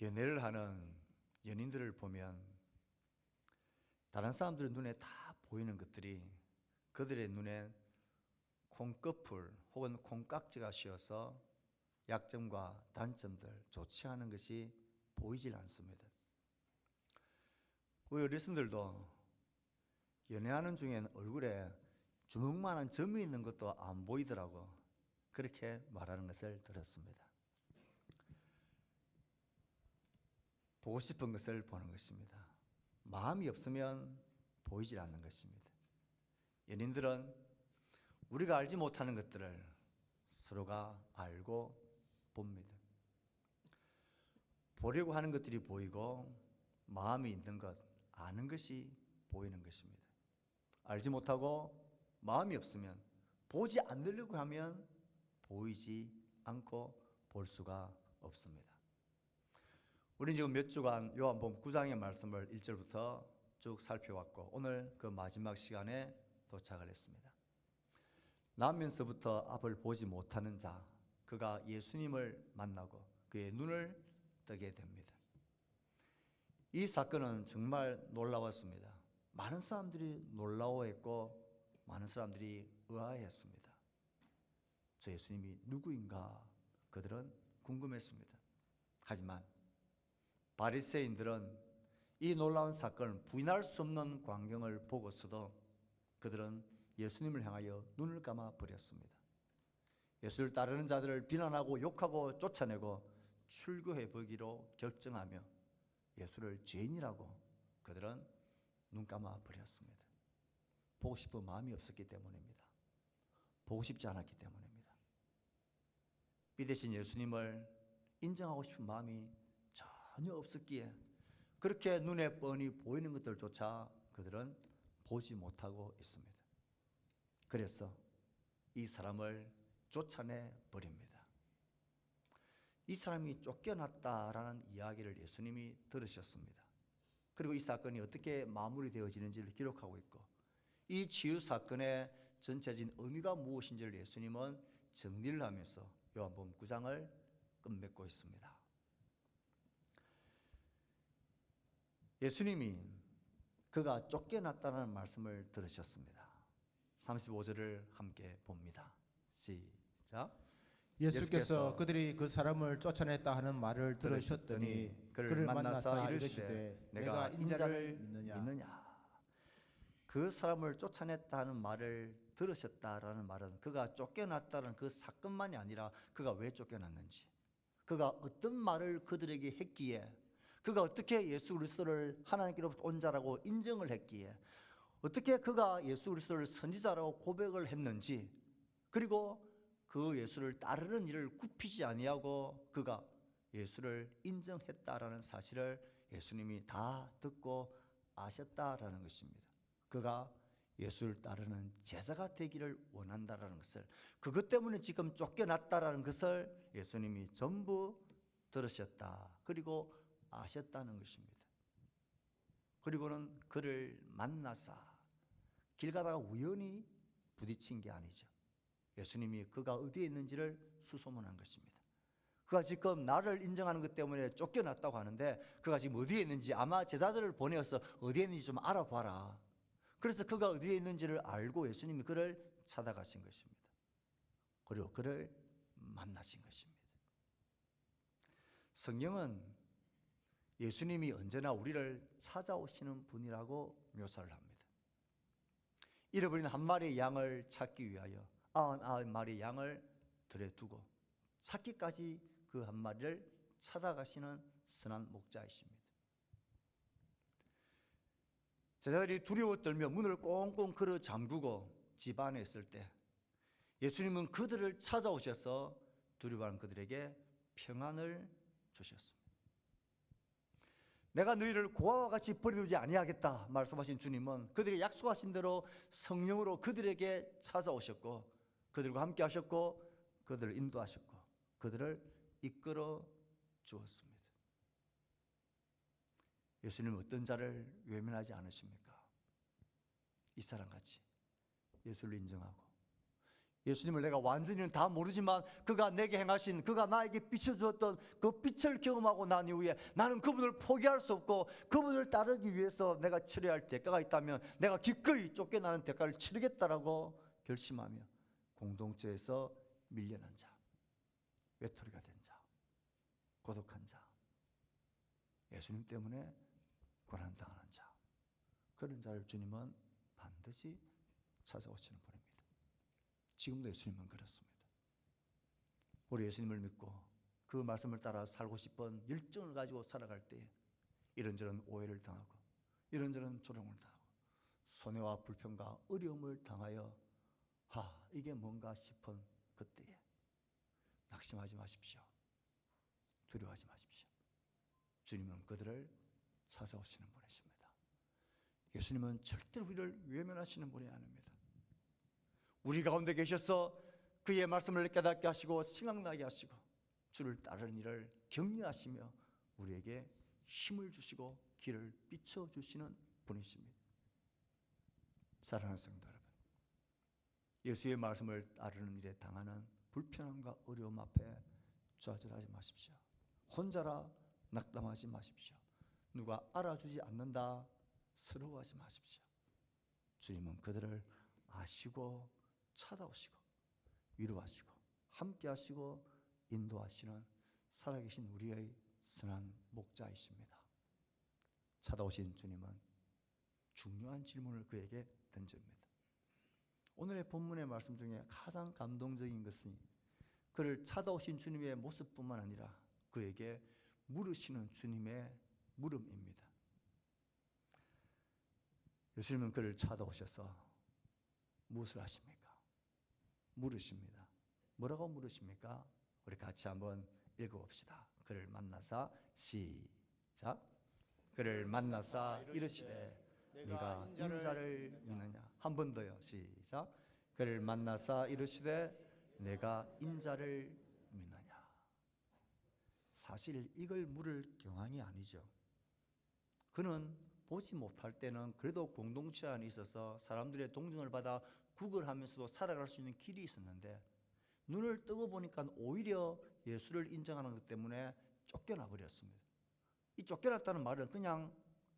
연애를 하는 연인들을 보면 다른 사람들의 눈에 다 보이는 것들이 그들의 눈엔 콩꺼풀 혹은 콩깍지가 씌어서 약점과 단점들, 좋지 않은 것이 보이질 않습니다. 우리 어르신들도 연애하는 중엔 얼굴에 주먹만한 점이 있는 것도 안 보이더라고, 그렇게 말하는 것을 들었습니다. 보고 싶은 것을 보는 것입니다. 마음이 없으면 보이질 않는 것입니다. 연인들은 우리가 알지 못하는 것들을 서로가 알고 봅니다. 보려고 하는 것들이 보이고 마음이 있는 것, 아는 것이 보이는 것입니다. 알지 못하고 마음이 없으면, 보지 않으려고 하면 보이지 않고 볼 수가 없습니다. 우리는 지금 몇 주간 요한복음 9장의 말씀을 1절부터 쭉 살펴왔고 오늘 그 마지막 시간에 도착을 했습니다. 나면서부터 앞을 보지 못하는 자, 그가 예수님을 만나고 그의 눈을 뜨게 됩니다. 이 사건은 정말 놀라웠습니다. 많은 사람들이 놀라워했고 많은 사람들이 의아해했습니다. 저 예수님이 누구인가 그들은 궁금했습니다. 하지만 바리새인들은 이 놀라운 사건을 부인할 수 없는 광경을 보고서도 그들은 예수님을 향하여 눈을 감아 버렸습니다. 예수를 따르는 자들을 비난하고 욕하고 쫓아내고 출교해 보기로 결정하며 예수를 죄인이라고 그들은 눈 감아 버렸습니다. 보고 싶은 마음이 없었기 때문입니다. 보고 싶지 않았기 때문입니다. 믿으신 예수님을 인정하고 싶은 마음이 전혀 없었기에 그렇게 눈에 뻔히 보이는 것들조차 그들은 보지 못하고 있습니다. 그래서 이 사람을 쫓아내 버립니다. 이 사람이 쫓겨났다라는 이야기를 예수님이 들으셨습니다. 그리고 이 사건이 어떻게 마무리되어지는지를 기록하고 있고 이 치유 사건의 전체적인 의미가 무엇인지를 예수님은 정리를 하면서 요한복음 9장을 끝맺고 있습니다. 예수님이 그가 쫓겨났다는 말씀을 들으셨습니다. 35절을 함께 봅니다. 시작. 예수께서 그들이 그 사람을 쫓아냈다 하는 말을 들으셨더니 그를 만나사 이르시되 내가 인자를 믿느냐. 그 사람을 쫓아냈다 하는 말을 들으셨다라는 말은 그가 쫓겨났다는 그 사건만이 아니라 그가 왜 쫓겨났는지, 그가 어떤 말을 그들에게 했기에, 그가 어떻게 예수 그리스도를 하나님께로부터 온 자라고 인정을 했기에, 어떻게 그가 예수 그리스도를 선지자라고 고백을 했는지, 그리고 그 예수를 따르는 일을 굽히지 아니하고 그가 예수를 인정했다라는 사실을 예수님이 다 듣고 아셨다라는 것입니다. 그가 예수를 따르는 제자가 되기를 원한다라는 것을, 그것 때문에 지금 쫓겨났다라는 것을 예수님이 전부 들으셨다, 그리고 아셨다는 것입니다. 그리고는 그를 만나사, 길 가다가 우연히 부딪힌 게 아니죠. 예수님이 그가 어디에 있는지를 수소문한 것입니다. 그가 지금 나를 인정하는 것 때문에 쫓겨났다고 하는데 그가 지금 어디에 있는지, 아마 제자들을 보내어서 어디에 있는지 좀 알아봐라. 그래서 그가 어디에 있는지를 알고 예수님이 그를 찾아가신 것입니다. 그리고 그를 만나신 것입니다. 성경은 예수님이 언제나 우리를 찾아오시는 분이라고 묘사를 합니다. 잃어버린 한 마리의 양을 찾기 위하여 99마리의 양을 들에 두고 찾기까지 그 한 마리를 찾아가시는 선한 목자이십니다. 제자들이 두려워 떨며 문을 꽁꽁 걸어 잠그고 집 안에 있을 때 예수님은 그들을 찾아오셔서 두려워하는 그들에게 평안을 주셨습니다. 내가 너희를 고아와 같이 버려두지 아니하겠다 말씀하신 주님은 그들이 약속하신 대로 성령으로 그들에게 찾아오셨고 그들과 함께 하셨고 그들을 인도하셨고 그들을 이끌어 주었습니다. 예수님은 어떤 자를 외면하지 않으십니까? 이 사람같이 예수를 인정하고 예수님을 내가 완전히는 다 모르지만 그가 내게 행하신, 그가 나에게 비춰주었던 그 빛을 경험하고 난 이후에 나는 그분을 포기할 수 없고 그분을 따르기 위해서 내가 치러야 할 대가가 있다면 내가 기꺼이 쫓겨나는 대가를 치르겠다라고 결심하며 공동체에서 밀려난 자, 외톨이가 된 자, 고독한 자, 예수님 때문에 고난당하는 자, 그런 자를 주님은 반드시 찾아오시는 분입니다. 지금도 예수님은 그렇습니다. 우리 예수님을 믿고 그 말씀을 따라 살고 싶은 열정을 가지고 살아갈 때에 이런저런 오해를 당하고 이런저런 조롱을 당하고 손해와 불평과 어려움을 당하여 이게 뭔가 싶은 그때에 낙심하지 마십시오. 두려워하지 마십시오. 주님은 그들을 찾아오시는 분이십니다. 예수님은 절대로 우리를 외면하시는 분이 아닙니다. 우리 가운데 계셔서 그의 말씀을 깨닫게 하시고 생각나게 하시고 주를 따르는 일을 격려하시며 우리에게 힘을 주시고 길을 비춰주시는 분이십니다. 사랑하는 성도 여러분, 예수의 말씀을 따르는 일에 당하는 불편함과 어려움 앞에 좌절하지 마십시오. 혼자라 낙담하지 마십시오. 누가 알아주지 않는다 서러워하지 마십시오. 주님은 그들을 아시고 찾아오시고 위로하시고 함께하시고 인도하시는 살아계신 우리의 선한 목자이십니다. 찾아오신 주님은 중요한 질문을 그에게 던집니다. 오늘의 본문의 말씀 중에 가장 감동적인 것은 그를 찾아오신 주님의 모습뿐만 아니라 그에게 물으시는 주님의 물음입니다. 예수님은 그를 찾아오셔서 무엇을 하십니까? 물으십니다. 뭐라고 물으십니까? 우리 같이 한번 읽어봅시다. 그를 만나사 시작. 그를 만나사 이르시되 네가 인자를 믿느냐? 한 번 더요. 시작. 그를 만나사 이르시되 내가 인자를 믿느냐? 사실 이걸 물을 경황이 아니죠. 그는 보지 못할 때는 그래도 공동체 안에 있어서 사람들의 동정을 받아 구걸하면서도 살아갈 수 있는 길이 있었는데 눈을 뜨고 보니까 오히려 예수를 인정하는 것 때문에 쫓겨나 버렸습니다. 이 쫓겨났다는 말은 그냥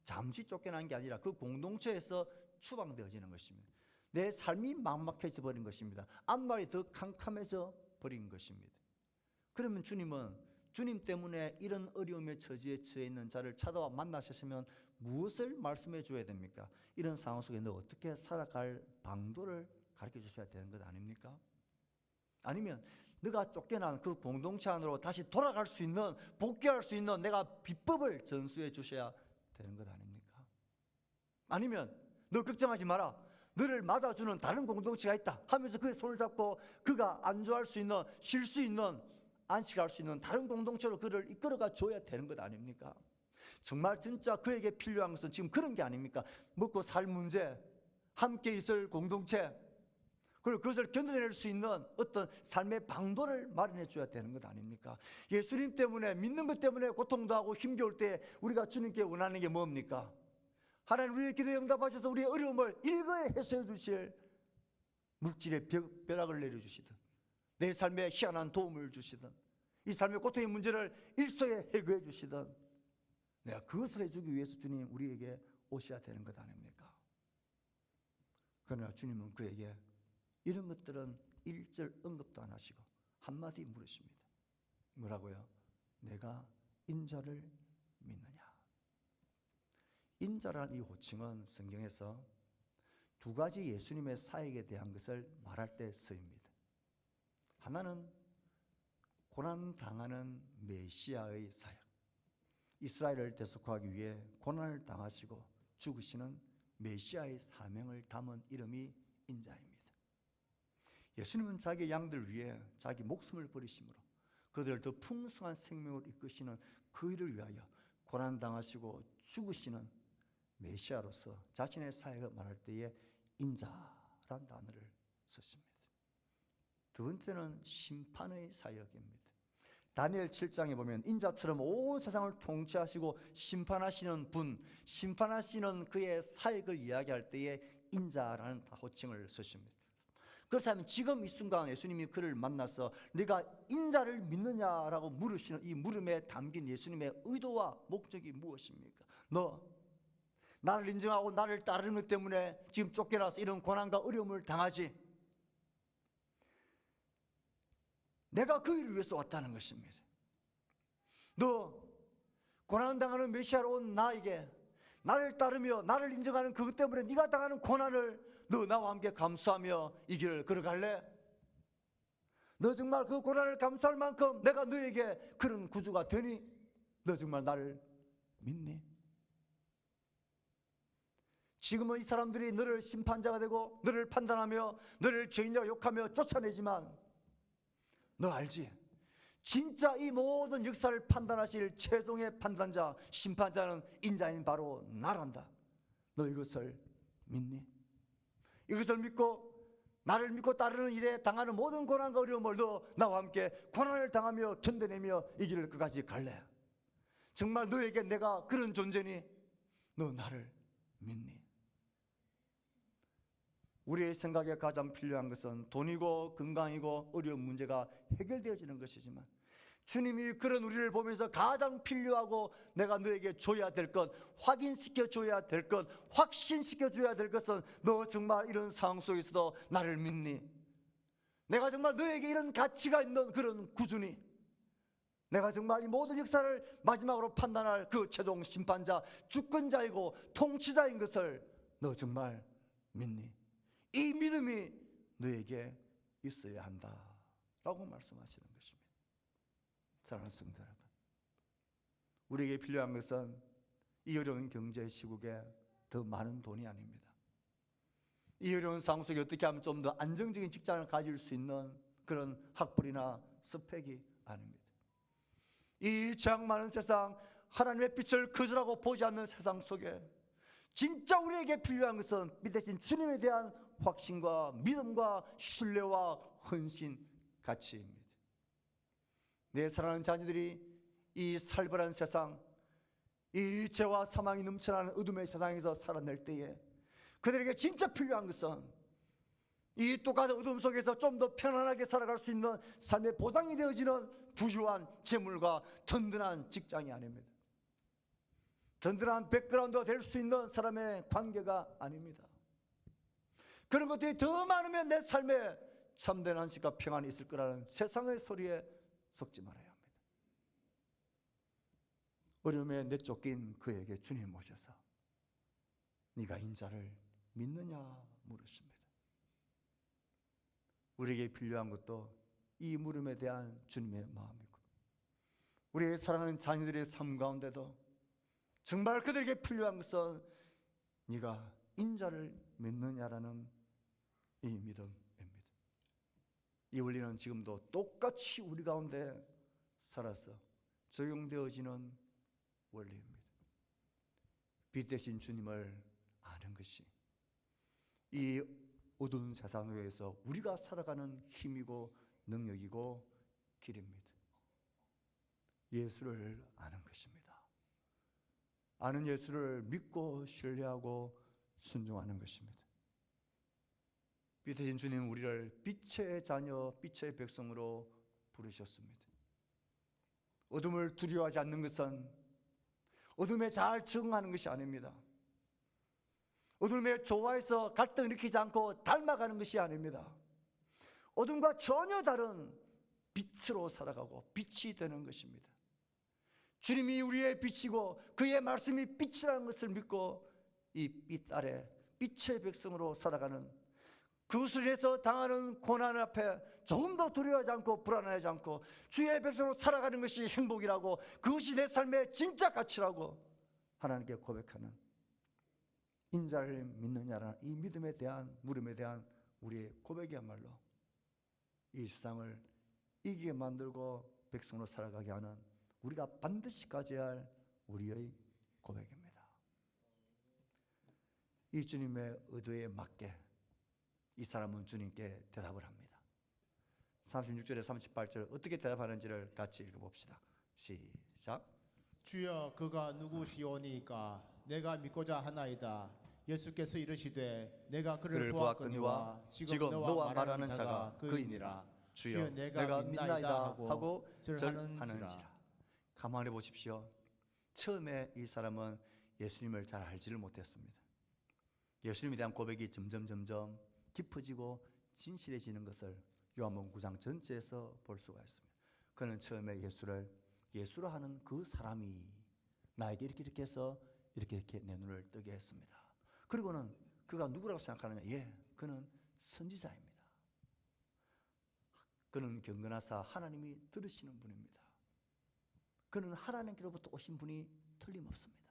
잠시 쫓겨난 게 아니라 그 공동체에서 추방되어지는 것입니다. 내 삶이 막막해져 버린 것입니다. 앞말이 더 캄캄해져 버린 것입니다. 그러면 주님은 주님 때문에 이런 어려움의 처지에 처해 있는 자를 찾아와 만나셨으면 무엇을 말씀해 줘야 됩니까? 이런 상황 속에 너 어떻게 살아갈 방도를 가르쳐 주셔야 되는 것 아닙니까? 아니면 너가 쫓겨난 그 공동체 안으로 다시 돌아갈 수 있는, 복귀할 수 있는 내가 비법을 전수해 주셔야 되는 것 아닙니까? 아니면 너 걱정하지 마라, 너를 맞아주는 다른 공동체가 있다 하면서 그의 손을 잡고 그가 안주할 수 있는, 쉴 수 있는, 안식할 수 있는 다른 공동체로 그를 이끌어가 줘야 되는 것 아닙니까? 정말 진짜 그에게 필요한 것은 지금 그런 게 아닙니까? 먹고 살 문제, 함께 있을 공동체, 그리고 그것을 견뎌낼 수 있는 어떤 삶의 방도를 마련해 줘야 되는 것 아닙니까? 예수님 때문에, 믿는 것 때문에 고통도 하고 힘겨울 때 우리가 주님께 원하는 게 뭡니까? 하나님 우리의 기도에 응답하셔서 우리의 어려움을 일거에 해소해 주실 물질의 벼락을 내려주시든 내 삶에 희한한 도움을 주시든 이 삶의 고통의 문제를 일소에 해결해 주시든 내가 그것을 해주기 위해서 주님 우리에게 오셔야 되는 것 아닙니까? 그러나 주님은 그에게 이런 것들은 일절 언급도 안 하시고 한마디 물으십니다. 뭐라고요? 내가 인자를 믿느냐? 인자라는 이 호칭은 성경에서 두 가지 예수님의 사역에 대한 것을 말할 때 쓰입니다. 하나는 고난당하는 메시아의 사역, 이스라엘을 대속하기 위해 고난을 당하시고 죽으시는 메시아의 사명을 담은 이름이 인자입니다. 예수님은 자기 양들 위해 자기 목숨을 버리심으로 그들을 더 풍성한 생명을 이끄시는 그 일을 위하여 고난당하시고 죽으시는 메시아로서 자신의 사역을 말할 때에 인자란 단어를 썼습니다. 두 번째는 심판의 사역입니다. 다니엘 7장에 보면 인자처럼 온 세상을 통치하시고 심판하시는 분, 심판하시는 그의 사역을 이야기할 때에 인자라는 호칭을 쓰십니다. 그렇다면 지금 이 순간 예수님이 그를 만나서 네가 인자를 믿느냐라고 물으시는 이 물음에 담긴 예수님의 의도와 목적이 무엇입니까? 너 나를 인정하고 나를 따르는 것 때문에 지금 쫓겨나서 이런 고난과 어려움을 당하지? 내가 그 일을 위해서 왔다는 것입니다. 너 고난당하는 메시아로 온 나에게 나를 따르며 나를 인정하는 그것 때문에 네가 당하는 고난을 너 나와 함께 감수하며 이 길을 걸어갈래? 너 정말 그 고난을 감수할 만큼 내가 너에게 그런 구주가 되니? 너 정말 나를 믿니? 지금은 이 사람들이 너를 심판자가 되고 너를 판단하며 너를 죄인이라고 욕하며 쫓아내지만 너 알지? 진짜 이 모든 역사를 판단하실 최종의 판단자, 심판자는 인자인 바로 나란다. 너 이것을 믿니? 이것을 믿고 나를 믿고 따르는 일에 당하는 모든 고난과 어려움을 너 나와 함께 고난을 당하며 견뎌내며 이 길을 끝까지 갈래? 정말 너에게 내가 그런 존재니? 너 나를 믿니? 우리의 생각에 가장 필요한 것은 돈이고 건강이고 어려운 문제가 해결되어지는 것이지만 주님이 그런 우리를 보면서 가장 필요하고 내가 너에게 줘야 될 것, 확인시켜 줘야 될 것, 확신시켜 줘야 될 것은 너 정말 이런 상황 속에서도 나를 믿니? 내가 정말 너에게 이런 가치가 있는 그런 구주니? 내가 정말 이 모든 역사를 마지막으로 판단할 그 최종 심판자, 주권자이고 통치자인 것을 너 정말 믿니? 이 믿음이 너에게 있어야 한다라고 말씀하시는 것입니다. 사랑하는 성도 여러분, 우리에게 필요한 것은 이 어려운 경제 시국에 더 많은 돈이 아닙니다. 이 어려운 상황 속에 어떻게 하면 좀 더 안정적인 직장을 가질 수 있는 그런 학벌이나 스펙이 아닙니다. 이 죄악 많은 세상, 하나님의 빛을 거절하고 보지 않는 세상 속에 진짜 우리에게 필요한 것은 믿으신 주님에 대한 확신과 믿음과 신뢰와 헌신 가치입니다. 내 사랑하는 자녀들이 이 살벌한 세상, 이 죄와 사망이 넘쳐나는 어둠의 세상에서 살아낼 때에 그들에게 진짜 필요한 것은 이 똑같은 어둠 속에서 좀 더 편안하게 살아갈 수 있는 삶의 보장이 되어지는 부유한 재물과 든든한 직장이 아닙니다. 든든한 백그라운드가 될 수 있는 사람의 관계가 아닙니다. 그런 것들이 더 많으면 내 삶에 참된 안식과 평안이 있을 거라는 세상의 소리에 속지 말아야 합니다. 어려움에 내쫓긴 그에게 주님 오셔서 네가 인자를 믿느냐 물으십니다. 우리에게 필요한 것도 이 물음에 대한 주님의 마음이고 우리의 사랑하는 자녀들의 삶 가운데도 정말 그들에게 필요한 것은 네가 인자를 믿느냐라는 이 믿음입니다. 이 원리는 지금도 똑같이 우리 가운데 살아서 적용되어지는 원리입니다. 빛 대신 주님을 아는 것이 이 어두운 세상 속에서 우리가 살아가는 힘이고 능력이고 길입니다. 예수를 아는 것입니다. 아는 예수를 믿고 신뢰하고 순종하는 것입니다. 빛 대신 주님은 우리를 빛의 자녀, 빛의 백성으로 부르셨습니다. 어둠을 두려워하지 않는 것은 어둠에 잘 적응하는 것이 아닙니다. 어둠에 좋아해서 갈등을 일으키지 않고 닮아가는 것이 아닙니다. 어둠과 전혀 다른 빛으로 살아가고 빛이 되는 것입니다. 주님이 우리의 빛이고 그의 말씀이 빛이라는 것을 믿고 이 빛 아래 빛의 백성으로 살아가는 그것을 위해서 당하는 고난 앞에 조금 더 두려워하지 않고 불안하지 않고 주의 백성으로 살아가는 것이 행복이라고 그것이 내 삶의 진짜 가치라고 하나님께 고백하는 인자를 믿느냐라는 이 믿음에 대한 물음에 대한 우리의 고백이야말로 이 세상을 이기게 만들고 백성으로 살아가게 하는 우리가 반드시 가져야 할 우리의 고백입니다. 이 주님의 의도에 맞게 이 사람은 주님께 대답을 합니다. 36절에 38절 어떻게 대답하는지를 같이 읽어봅시다. 시작. 주여 그가 누구시오니까 내가 믿고자 하나이다. 예수께서 이르시되 내가 그를 그를 보았거니와 지금 너와 말하는 자가 그이니라. 주여 내가 믿나이다 하고 절하는지라. 가만히 보십시오. 처음에 이 사람은 예수님을 잘 알지를 못했습니다. 예수님에 대한 고백이 점점 깊어지고 진실해지는 것을 요한복음 9장 전체에서 볼 수가 있습니다. 그는 처음에 예수로 하는 그 사람이 나에게 이렇게 해서 이렇게 내 눈을 뜨게 했습니다. 그리고는 그가 누구라고 생각하느냐? 그는 선지자입니다. 그는 경건하사 하나님이 들으시는 분입니다. 그는 하나님께로부터 오신 분이 틀림없습니다.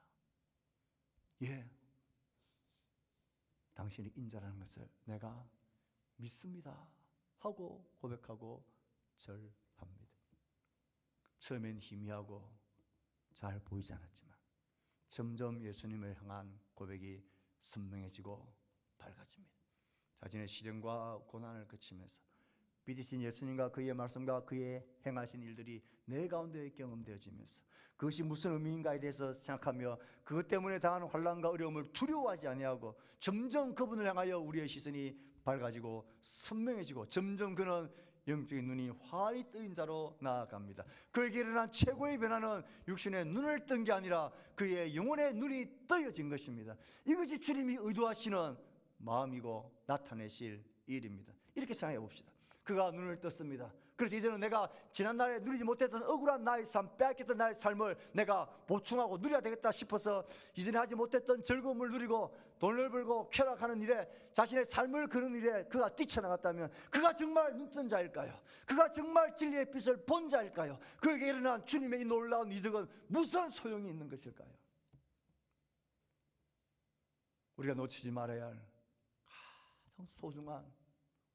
당신이 인자라는 것을 내가 믿습니다 하고 고백하고 절합니다. 처음엔 희미하고 잘 보이지 않았지만 점점 예수님을 향한 고백이 선명해지고 밝아집니다. 자신의 시련과 고난을 거치면서 믿으신 예수님과 그의 말씀과 그의 행하신 일들이 내 가운데 경험되어지면서 그것이 무슨 의미인가에 대해서 생각하며 그것 때문에 당하는 환난과 어려움을 두려워하지 아니하고 점점 그분을 향하여 우리의 시선이 밝아지고 선명해지고 점점 그는 영적인 눈이 환히 뜨인 자로 나아갑니다. 그에게 일어난 최고의 변화는 육신의 눈을 뜬 게 아니라 그의 영혼의 눈이 떠여진 것입니다. 이것이 주님이 의도하시는 마음이고 나타내실 일입니다. 이렇게 생각해 봅시다. 그가 눈을 떴습니다. 그래서 이제는 내가 지난날에 누리지 못했던 억울한 나의 삶, 빼앗겼던 나의 삶을 내가 보충하고 누려야 되겠다 싶어서 이전에 하지 못했던 즐거움을 누리고 돈을 벌고 쾌락하는 일에 자신의 삶을 그는 일에 그가 뛰쳐나갔다면 그가 정말 눈뜬 자일까요? 그가 정말 진리의 빛을 본 자일까요? 그에게 일어난 주님의 이 놀라운 이적은 무슨 소용이 있는 것일까요? 우리가 놓치지 말아야 할 가장 소중한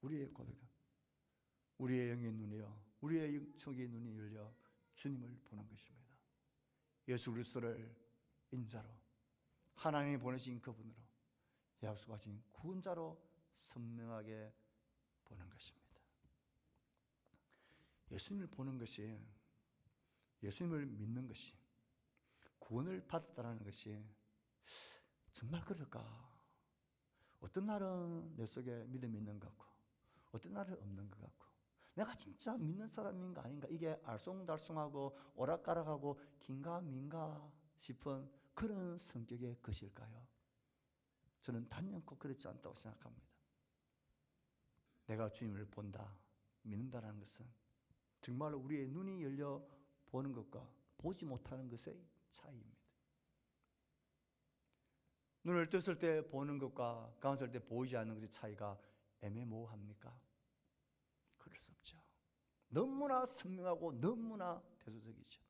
우리의 고백은 우리의 영의 눈이요, 우리의 영적인 눈이 열려 주님을 보는 것입니다. 예수 그리스도를 인자로 하나님이 보내신 그분으로 약속하신 구원자로 선명하게 보는 것입니다. 예수님을 보는 것이, 예수님을 믿는 것이, 구원을 받았다는 것이 정말 그럴까? 어떤 날은 내 속에 믿음이 있는 것 같고 어떤 날은 없는 것 같고 내가 진짜 믿는 사람인가 아닌가 이게 알쏭달쏭하고 오락가락하고 긴가민가 싶은 그런 성격의 것일까요? 저는 단연코 그렇지 않다고 생각합니다. 내가 주님을 본다, 믿는다는 것은 정말 우리의 눈이 열려 보는 것과 보지 못하는 것의 차이입니다. 눈을 떴을 때 보는 것과 감았을 때 보이지 않는 것의 차이가 애매모호합니까? 그럴 수 없죠. 너무나 선명하고 너무나 대조적이죠.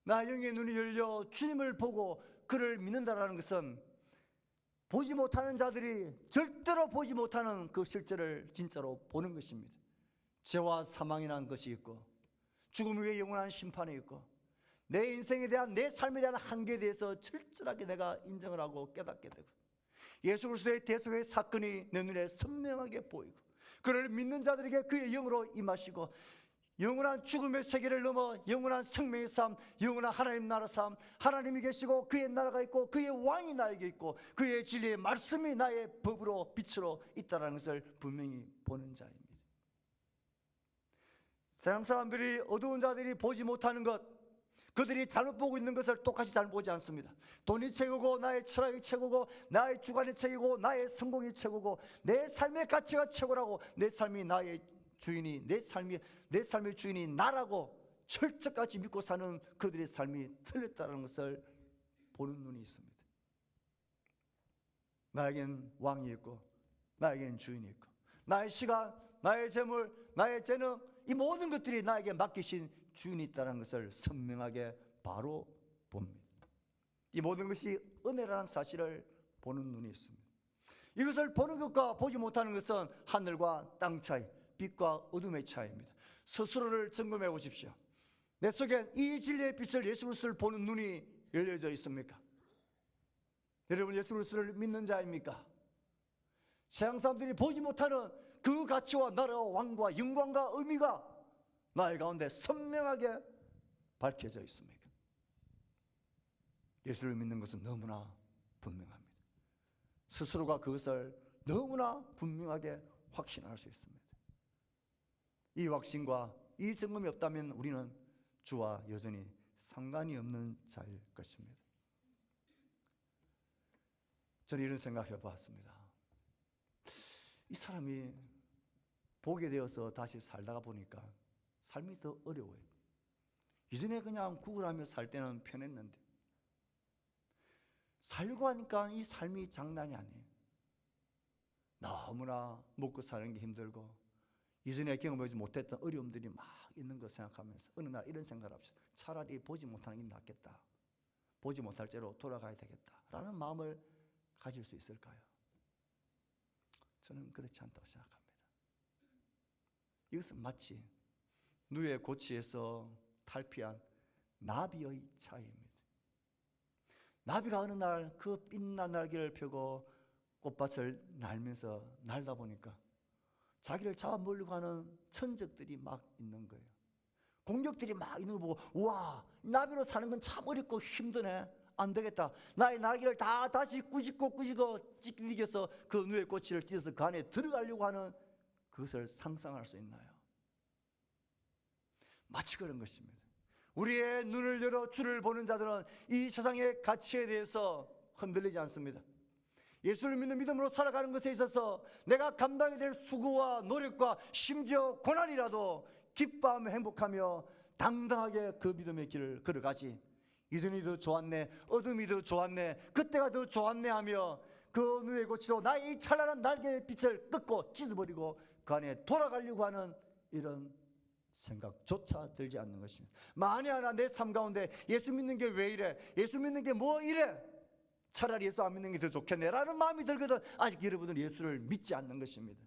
나 영의 눈이 열려 주님을 보고 그를 믿는다라는 것은 보지 못하는 자들이 절대로 보지 못하는 그 실제를 진짜로 보는 것입니다. 죄와 사망이라는 것이 있고 죽음 위에 영원한 심판이 있고 내 인생에 대한 내 삶에 대한 한계에 대해서 철저하게 내가 인정을 하고 깨닫게 되고 예수 그리스도의 대속의 사건이 내 눈에 선명하게 보이고 그를 믿는 자들에게 그의 영으로 임하시고 영원한 죽음의 세계를 넘어 영원한 생명의 삶, 영원한 하나님 나라 삶, 하나님이 계시고 그의 나라가 있고 그의 왕이 나에게 있고 그의 진리의 말씀이 나의 법으로 빛으로 있다는 것을 분명히 보는 자입니다. 세상 사람들이 어두운 자들이 보지 못하는 것, 그들이 잘못 보고 있는 것을 똑같이 잘 보지 않습니다. 돈이 최고고 나의 철학이 최고고 나의 주관이 최고고 나의 성공이 최고고 내 삶의 가치가 최고라고 내 삶이 나의 주인이 내 삶의 주인이 나라고 철저까지 믿고 사는 그들의 삶이 틀렸다는 것을 보는 눈이 있습니다. 나에겐 왕이 있고 나에겐 주인이 있고 나의 시간, 나의 재물, 나의 재능 이 모든 것들이 나에게 맡기신 주인이 있다는 것을 선명하게 바로 봅니다. 이 모든 것이 은혜라는 사실을 보는 눈이 있습니다. 이것을 보는 것과 보지 못하는 것은 하늘과 땅 차이, 빛과 어둠의 차이입니다. 스스로를 점검해 보십시오. 내 속에 이 진리의 빛을 예수 그리스도를 보는 눈이 열려져 있습니까? 여러분 예수 그리스도를 믿는 자입니까? 세상 사람들이 보지 못하는 그 가치와 나라와 왕과 영광과 의미가 나의 가운데 선명하게 밝혀져 있습니까? 예수를 믿는 것은 너무나 분명합니다. 스스로가 그것을 너무나 분명하게 확신할 수 있습니다. 이 확신과 이 점검이 없다면 우리는 주와 여전히 상관이 없는 자일 것입니다. 저는 이런 생각을 해보았습니다. 이 사람이 보게 되어서 다시 살다가 보니까 삶이 더 어려워요. 이전에 그냥 구걸하며 살 때는 편했는데 살고 하니까 이 삶이 장난이 아니에요. 너무나 먹고 사는 게 힘들고 이전에 경험하지 못했던 어려움들이 막 있는 걸 생각하면서 어느 날 이런 생각을 합시다. 차라리 보지 못하는 게 낫겠다. 보지 못할 죄로 돌아가야 되겠다라는 마음을 가질 수 있을까요? 저는 그렇지 않다고 생각합니다. 이것은 마치 누에 고치에서 탈피한 나비의 차이입니다. 나비가 어느 날 그 빛난 날개를 펴고 꽃밭을 날면서 날다 보니까 자기를 잡아먹으려고 하는 천적들이 막 있는 거예요. 공격들이 막 있는 거 보고 와, 나비로 사는 건 참 어렵고 힘드네. 안 되겠다. 나의 날개를 다 다시 꾸짖고 찢기겨서 그 누에 꼬치를 찢어서 그 안에 들어가려고 하는 그것을 상상할 수 있나요? 마치 그런 것입니다. 우리의 눈을 열어 주를 보는 자들은 이 세상의 가치에 대해서 흔들리지 않습니다. 예수를 믿는 믿음으로 살아가는 것에 있어서 내가 감당해야 될 수고와 노력과 심지어 고난이라도 기뻐하며 행복하며 당당하게 그 믿음의 길을 걸어가지. 이전이 더 좋았네, 어둠이 더 좋았네, 그때가 더 좋았네 하며 그 누에 고치로 나의 이 찬란한 날개의 빛을 끄고 찢어버리고 그 안에 돌아가려고 하는 이런 생각조차 들지 않는 것입니다. 만에 하나 내 삶 가운데 예수 믿는 게 왜 이래? 예수 믿는 게 뭐 이래? 차라리 예수 안 믿는 게 더 좋겠네 라는 마음이 들거든 아직 여러분은 예수를 믿지 않는 것입니다.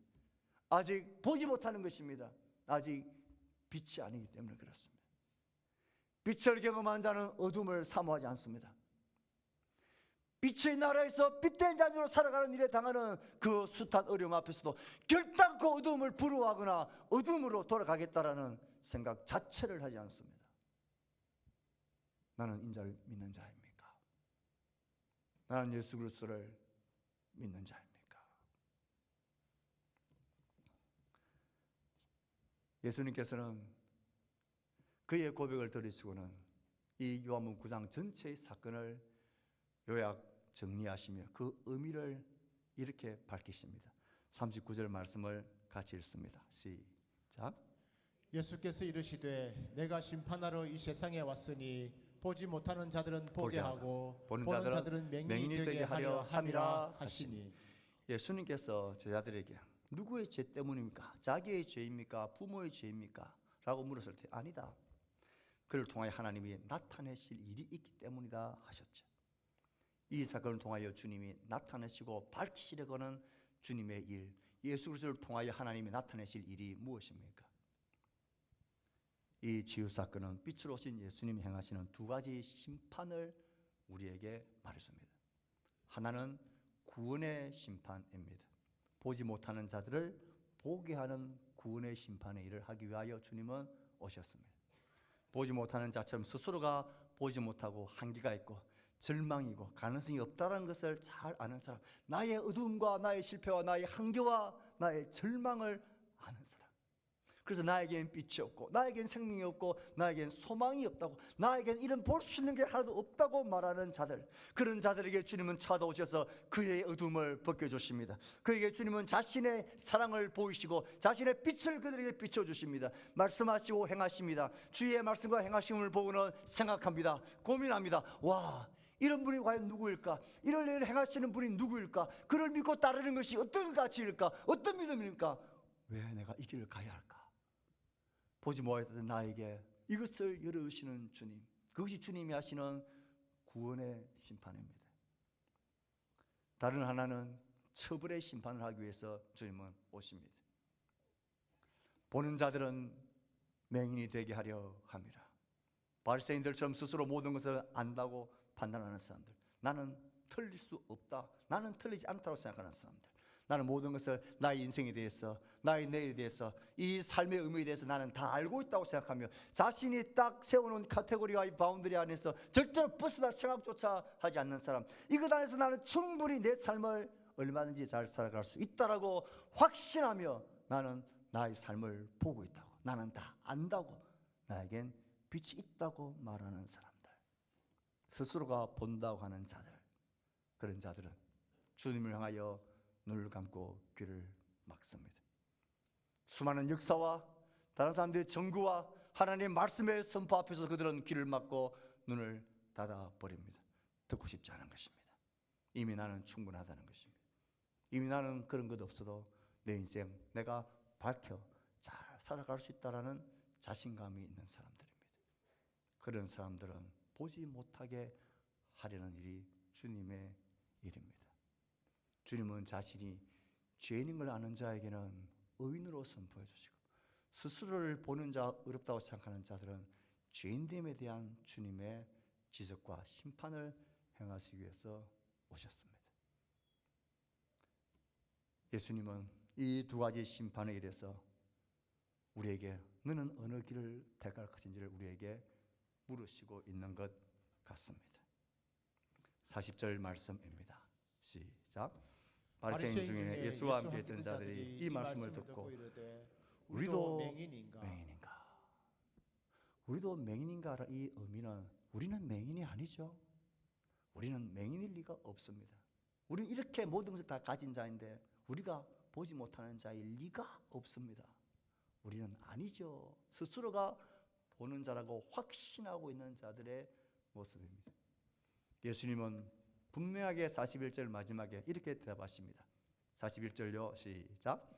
아직 보지 못하는 것입니다. 아직 빛이 아니기 때문에 그렇습니다. 빛을 경험한 자는 어둠을 사모하지 않습니다. 빛의 나라에서 빛된 자녀로 살아가는 일에 당하는 그 숱한 어려움 앞에서도 결단코 어둠을 부러워하거나 어둠으로 돌아가겠다라는 생각 자체를 하지 않습니다. 나는 인자를 믿는 자입니까? 나는 예수 그리스도를 믿는 자입니까? 예수님께서는 그의 고백을 들으시고는 이 요한복음 9장 전체의 사건을 요약 정리하시며 그 의미를 이렇게 밝히십니다. 39절 말씀을 같이 읽습니다. 시작. 예수께서 이르시되 내가 심판하러 이 세상에 왔으니 보지 못하는 자들은 보게 하고 보는 자들은 맹인이 되게 하려 함이라 하시니. 예수님께서 제자들에게 누구의 죄 때문입니까? 자기의 죄입니까? 부모의 죄입니까? 라고 물었을 때 아니다. 그를 통하여 하나님이 나타내실 일이 있기 때문이다 하셨죠. 이 사건을 통하여 주님이 나타내시고 밝히시려고는 주님의 일, 예수 그리스도를 통하여 하나님이 나타내실 일이 무엇입니까? 이 치유 사건은 빛으로 오신 예수님이 행하시는 두 가지 심판을 우리에게 말해줍니다. 하나는 구원의 심판입니다. 보지 못하는 자들을 보게 하는 구원의 심판의 일을 하기 위하여 주님은 오셨습니다. 보지 못하는 자처럼 스스로가 보지 못하고 한계가 있고 절망이고 가능성이 없다는 것을 잘 아는 사람, 나의 어두움과 나의 실패와 나의 한계와 나의 절망을 아는 사람. 그래서 나에겐 빛이 없고 나에겐 생명이 없고 나에겐 소망이 없다고, 나에겐 이런 볼 수 있는 게 하나도 없다고 말하는 자들, 그런 자들에게 주님은 찾아오셔서 그의 어둠을 벗겨주십니다. 그에게 주님은 자신의 사랑을 보이시고 자신의 빛을 그들에게 비춰주십니다. 말씀하시고 행하십니다. 주의 말씀과 행하심을 보고는 생각합니다. 고민합니다. 와, 이런 분이 과연 누구일까? 이런 일을 행하시는 분이 누구일까? 그를 믿고 따르는 것이 어떤 가치일까? 어떤 믿음일까? 왜 내가 이 길을 가야 할까? 보지 못했던 나에게 이것을 열어주시는 주님, 그것이 주님이 하시는 구원의 심판입니다. 다른 하나는 처벌의 심판을 하기 위해서 주님은 오십니다. 보는 자들은 맹인이 되게 하려 함이라. 바리새인들처럼 스스로 모든 것을 안다고 판단하는 사람들, 나는 틀릴 수 없다, 나는 틀리지 않다고 생각하는 사람들, 나는 모든 것을 나의 인생에 대해서, 나의 내일에 대해서, 이 삶의 의미에 대해서 나는 다 알고 있다고 생각하며 자신이 딱 세워놓은 카테고리와 이 바운더리 안에서 절대로 벗어날 생각조차 하지 않는 사람, 이것 안에서 나는 충분히 내 삶을 얼마든지 잘 살아갈 수 있다라고 확신하며 나는 나의 삶을 보고 있다고, 나는 다 안다고, 나에겐 빛이 있다고 말하는 사람들, 스스로가 본다고 하는 자들, 그런 자들은 주님을 향하여 눈을 감고 귀를 막습니다. 수많은 역사와 다른 사람들의 정구와 하나님의 말씀의 선포 앞에서 그들은 귀를 막고 눈을 닫아버립니다. 듣고 싶지 않은 것입니다. 이미 나는 충분하다는 것입니다. 이미 나는 그런 것 없어도 내 인생 내가 밝혀 잘 살아갈 수 있다라는 자신감이 있는 사람들입니다. 그런 사람들은 보지 못하게 하려는 일이 주님의 일입니다. 주님은 자신이 죄인인 걸 아는 자에게는 의인으로 선포해 주시고, 스스로를 보는 자, 어렵다고 생각하는 자들은 죄인됨에 대한 주님의 지적과 심판을 행하시기 위해서 오셨습니다. 예수님은 이 두 가지 심판에 의해서 우리에게 너는 어느 길을 택할 것인지를 우리에게 물으시고 있는 것 같습니다. 40절 말씀입니다. 시작. 바리새인 중에 예수와 함께 있던 자들이 이 말씀을 듣고 이르되 우리도 맹인인가? 우리도 맹인인가라. 이 의미는 우리는 맹인이 아니죠. 우리는 맹인일 리가 없습니다. 우리는 이렇게 모든 것을 다 가진 자인데 우리가 보지 못하는 자일 리가 없습니다. 우리는 아니죠. 스스로가 보는 자라고 확신하고 있는 자들의 모습입니다. 예수님은 분명하게 41절 마지막에 이렇게 대답하십니다. 41절요. 시작.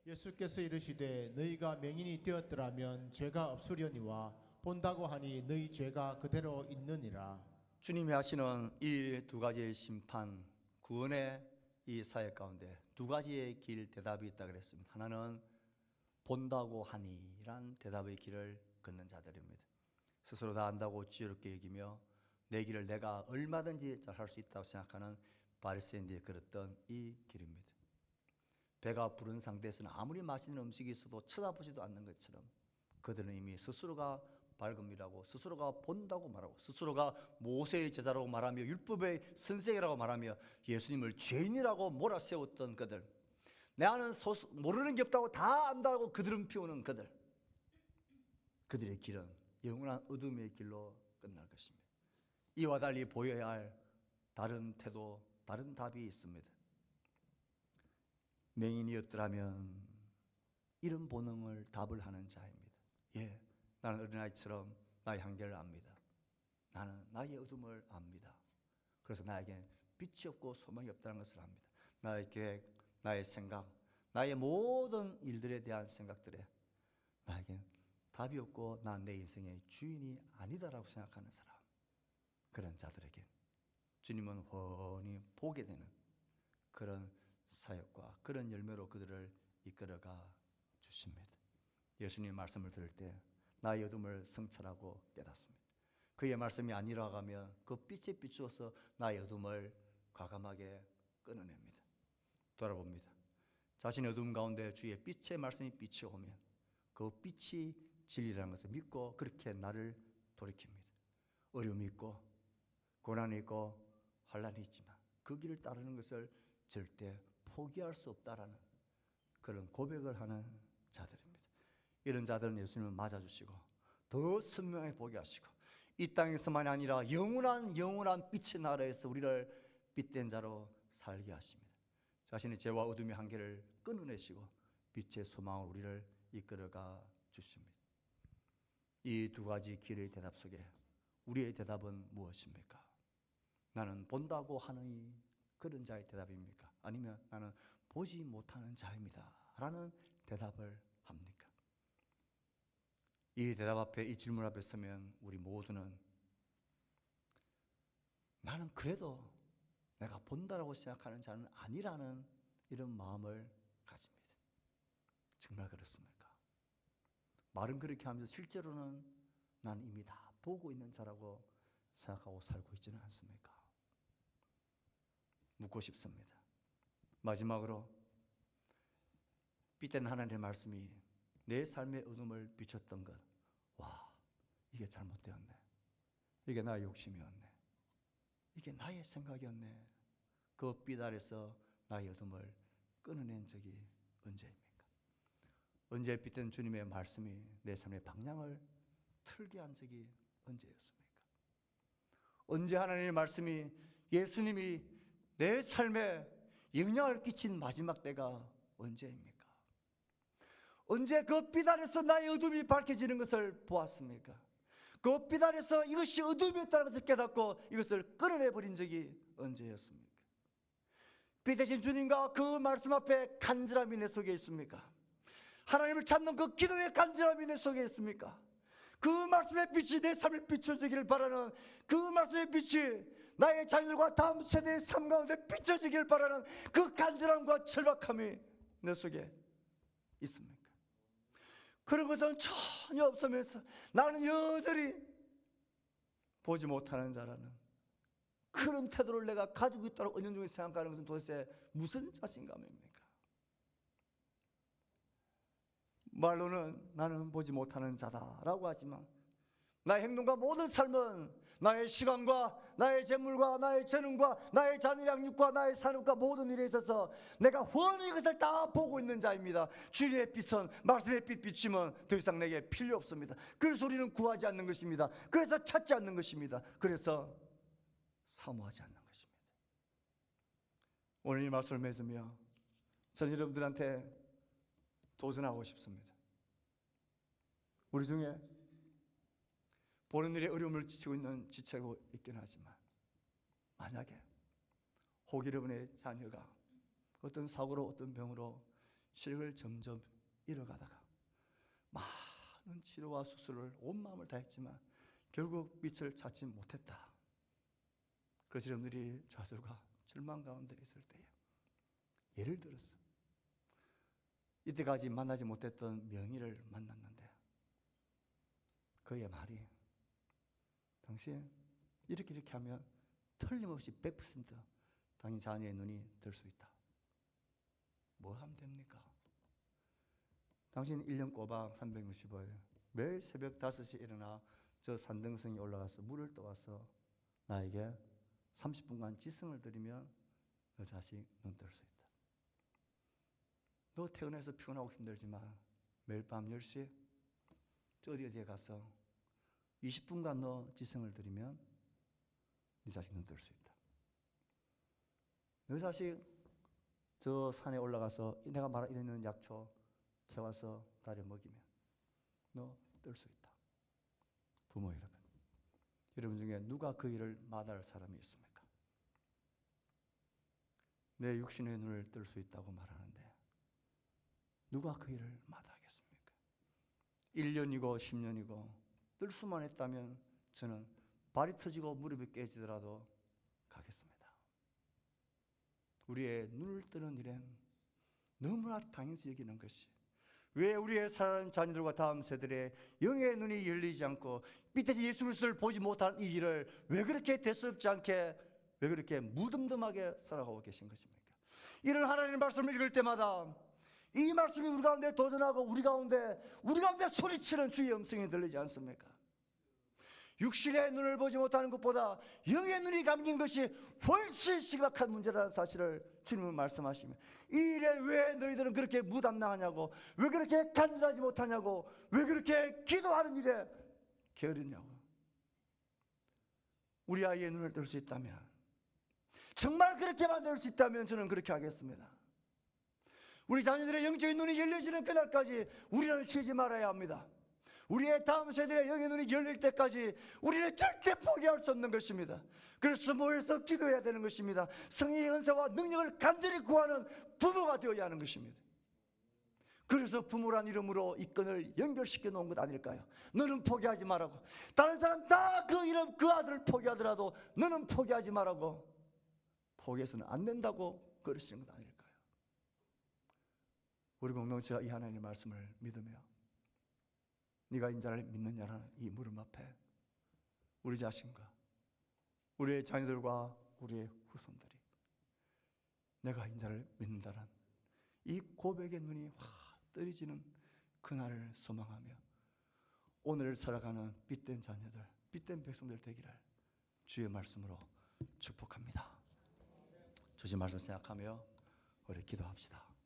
예수께서 이르시되 너희가 맹인이 되었더라면 죄가 없으려니와 본다고 하니 너희 죄가 그대로 있느니라. 주님이 하시는 이 두 가지의 심판, 구원의 이 사역 가운데 두 가지의 길 대답이 있다 그랬습니다. 하나는 본다고 하니란 대답의 길을 걷는 자들입니다. 스스로 다 안다고 지혜롭게 여기며 내 길을 내가 얼마든지 잘 할 수 있다고 생각하는 바리새인들이 걸었던 이 길입니다. 배가 부른 상태에서는 아무리 맛있는 음식이 있어도 쳐다보지도 않는 것처럼 그들은 이미 스스로가 밝음이라고, 스스로가 본다고 말하고, 스스로가 모세의 제자라고 말하며 율법의 선생이라고 말하며 예수님을 죄인이라고 몰아세웠던 그들, 내 아는 모르는 게 없다고 다 안다고 그들은 피우는 그들, 그들의 길은 영원한 어둠의 길로 끝날 것입니다. 이와 달리 보여야 할 다른 태도, 다른 답이 있습니다. 맹인이었더라면 이런 본능을 답을 하는 자입니다. 예, 나는 어린아이처럼 나의 한계를 압니다. 나는 나의 어둠을 압니다. 그래서 나에게 빛이 없고 소망이 없다는 것을 압니다. 나의 계획, 나의 생각, 나의 모든 일들에 대한 생각들에 나에겐 답이 없고 난 내 인생의 주인이 아니다라고 생각하는 사람, 그런 자들에게 주님은 훤히 보게 되는 그런 사역과 그런 열매로 그들을 이끌어가 주십니다. 예수님의 말씀을 들을 때 나의 어둠을 성찰하고 깨닫습니다. 그의 말씀이 아니라가면 그 빛에 비추어서 나의 어둠을 과감하게 끊어냅니다. 돌아봅니다. 자신의 어둠 가운데 주의 빛의 말씀이 비추어오면 그 빛이 진리라는 것을 믿고 그렇게 나를 돌이킵니다. 어려움이 있고 고난이 있고 환란이 있지만 그 길을 따르는 것을 절대 포기할 수 없다라는 그런 고백을 하는 자들입니다. 이런 자들은 예수님을 맞아주시고 더 선명하게 보게 하시고 이 땅에서만이 아니라 영원한 빛의 나라에서 우리를 빛된 자로 살게 하십니다. 자신의 죄와 어둠의 한계를 끊어내시고 빛의 소망으로 우리를 이끌어가 주십니다. 이 두 가지 길의 대답 속에 우리의 대답은 무엇입니까? 나는 본다고 하는 그런 자의 대답입니까? 아니면 나는 보지 못하는 자입니다 라는 대답을 합니까? 이 대답 앞에, 이 질문 앞에 서면 우리 모두는 나는 그래도 내가 본다라고 생각하는 자는 아니라는 이런 마음을 가집니다. 정말 그렇습니까? 말은 그렇게 하면서 실제로는 난 이미 다 보고 있는 자라고 생각하고 살고 있지는 않습니까? 묻고 싶습니다. 마지막으로 빛된 하나님의 말씀이 내 삶의 어둠을 비췄던 것, 와, 이게 잘못되었네. 이게 나의 욕심이었네. 이게 나의 생각이었네. 그 빛 아래서 나의 어둠을 끊어낸 적이 언제입니까? 언제 빛된 주님의 말씀이 내 삶의 방향을 틀게 한 적이 언제였습니까? 언제 하나님의 말씀이, 예수님이 내 삶에 영향을 끼친 마지막 때가 언제입니까? 언제 그 빛 아래서 나의 어둠이 밝혀지는 것을 보았습니까? 그 빛 아래서 이것이 어둠이었다는 것을 깨닫고 이것을 끊어내버린 적이 언제였습니까? 빛 대신 주님과 그 말씀 앞에 간절함이 내 속에 있습니까? 하나님을 찾는 그 기도의 간절함이 내 속에 있습니까? 그 말씀의 빛이 내 삶을 비춰주기를 바라는, 그 말씀의 빛이 나의 자녀들과 다음 세대의 삶 가운데 비춰지기를 바라는 그 간절함과 절박함이 내 속에 있습니까? 그런 것은 전혀 없으면서 나는 여전히 보지 못하는 자라는 그런 태도를 내가 가지고 있다고 은연중에 생각하는 것은 도대체 무슨 자신감입니까? 말로는 나는 보지 못하는 자다라고 하지만 나의 행동과 모든 삶은 나의 시간과 나의 재물과 나의 재능과 나의 자녀 양육과 나의 산업과 모든 일에 있어서 내가 훤히 그것을 다 보고 있는 자입니다. 주님의 빛은, 말씀의 빛 비치면 더 이상 내게 필요 없습니다. 그래서 우리는 구하지 않는 것입니다. 그래서 찾지 않는 것입니다. 그래서 사모하지 않는 것입니다. 오늘 이 말씀을 맺으며 저는 여러분들한테 도전하고 싶습니다. 우리 중에 보는 일에 어려움을 지치고 있긴 하지만 만약에 혹 여러분의 자녀가 어떤 사고로 어떤 병으로 시력을 점점 잃어가다가 많은 치료와 수술을 온 마음을 다했지만 결국 빛을 찾지 못했다. 그래서 여러분들이 좌절과 절망 가운데 있을 때에 예를 들어서 이때까지 만나지 못했던 명의를 만났는데 그의 말이 당신 이렇게 하면 틀림없이 100% 당신 자녀의 눈이 들 수 있다. 뭐 하면 됩니까? 당신 1년 꼬박 365일 매일 새벽 5시에 일어나 저 산등성에 올라가서 물을 떠와서 나에게 30분간 지성을 드리면 너 자식 눈 뜰 수 있다. 너 퇴근해서 피곤하고 힘들지만 매일 밤 10시에 저 어디에 가서 20분간 너 지성을 드리면 네 자식 눈 뜰 수 있다. 너 자식 저 산에 올라가서 내가 말하는 약초 캐와서 달에 먹이면 너 뜰 수 있다. 부모 여러분 중에 누가 그 일을 마다할 사람이 있습니까? 내 육신의 눈을 뜰 수 있다고 말하는데 누가 그 일을 마다하겠습니까? 1년이고 10년이고 뜰 수만 했다면 저는 발이 터지고 무릎이 깨지더라도 가겠습니다. 우리의 눈을 뜨는 일엔 너무나 당연시 여기는 것이 왜 우리의 사랑하는 자녀들과 다음 세대의 영의 눈이 열리지 않고 빛에서 예수 그리스도를 보지 못한 이 일을 왜 그렇게 대수롭지 않게 왜 그렇게 무덤덤하게 살아가고 계신 것입니까? 이런 하나님의 말씀을 읽을 때마다 이 말씀이 우리 가운데 도전하고 우리 가운데 소리치는 주의 음성이 들리지 않습니까? 육신의 눈을 보지 못하는 것보다 영의 눈이 감긴 것이 훨씬 심각한 문제라는 사실을 주님은 말씀하시며 이 일에 왜 너희들은 그렇게 무담당하냐고, 왜 그렇게 간절하지 못하냐고, 왜 그렇게 기도하는 일에 게으르냐고. 우리 아이의 눈을 뜰 수 있다면, 정말 그렇게 만들 수 있다면 저는 그렇게 하겠습니다. 우리 자녀들의 영적인 눈이 열려지는 그날까지 우리는 쉬지 말아야 합니다. 우리의 다음 세대의 영의 눈이 열릴 때까지 우리는 절대 포기할 수 없는 것입니다. 그래서 모여서 기도해야 되는 것입니다. 성령의 은사와 능력을 간절히 구하는 부모가 되어야 하는 것입니다. 그래서 부모란 이름으로 이 끈을 연결시켜 놓은 것 아닐까요? 너는 포기하지 말라고. 다른 사람 다 그 이름 그 아들을 포기하더라도 너는 포기하지 말라고. 포기해서는 안 된다고 그러시는 것 아닐까요? 우리 공동체가 이 하나님의 말씀을 믿으며 네가 인자를 믿느냐라는 이 물음 앞에 우리 자신과 우리의 자녀들과 우리의 후손들이 내가 인자를 믿는다는 이 고백의 눈이 확 뜨리지는 그날을 소망하며 오늘 살아가는 빛된 자녀들, 빛된 백성들 되기를 주의 말씀으로 축복합니다. 주의 말씀 생각하며 우리 기도합시다.